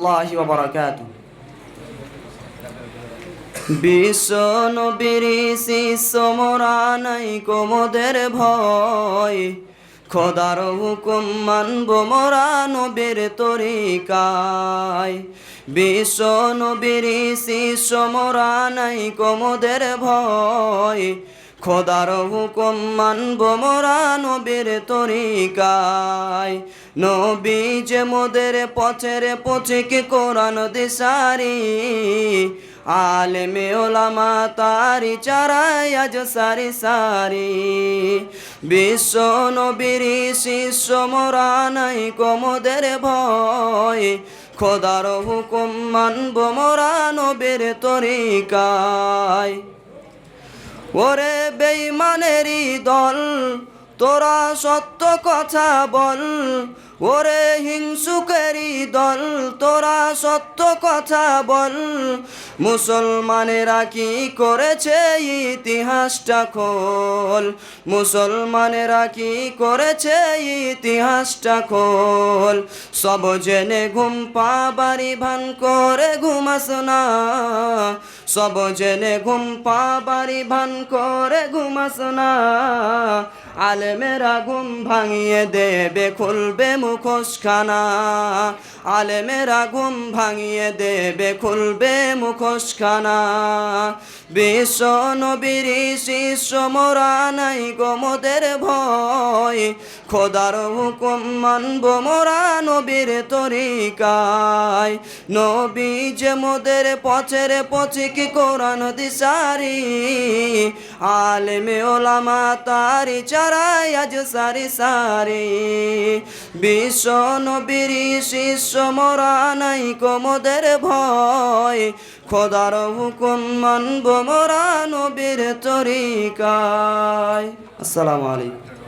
রাহমাতুল্লাহি ওয়া বারাকাতুহু। বিশ্ব নবীর শিষ্য মোরা নাই কোমদের ভয়, খোদার হুকুম মানব মোরা নবীর তরিকায়। বিশ্ব নবীর শিষ্য মোরা নাই কোমদের ভয়, খোদার হুকুম মানব মোরা নবীর তরিকায়। নবী যে মোদের পথের পথিক কোরআন দিশারি, আলেমে ওলামা তারি চারায় আজ সারি সারি। বিশ্ব নবীর শিষ্য মোরা নাই কোমদের ভয়, খোদার হুকুম মানব মোরা নবীর তরিকায়। ওরে বেঈমানেরই দল, তোরা সত্য কথা বল। ওরে হিংসুকেরই দল, তোরা সত্য কথা বল। মুসলমানেরা কি করেছে ইতিহাসটা খোল, মুসলমানেরা কি করেছে ইতিহাসটা খোল। সব জেনে ঘুম পাবারি ভান করে ঘুমাস না, সব জেনে ঘুম পাবারি ভান করে ঘুমাস না। আলেমেরা ঘুম ভাঙিয়ে দেবে খুলবে মুখোশখানা, আলেমেরা ঘুম ভাঙিয়ে দেবে খুলবে মুখোশখানা। বিশ্ব নবীর শিষ্য মোরা নাই গোমদের ভয়, খোদার হুকুম মানব মোরা নবীর তরিকায়। নবী যে মোদের পথের পথিক কোরআন দিশারি, আলেমে ওলামা তারি চারায় আজ সারি সারি। বিশ্ব নবীর শিষ্য মোরা নাই কোমদের ভয়, খোদার হুকুম মানব মোরা নবীর তরিকায়। আসসালামু আলাইকুম।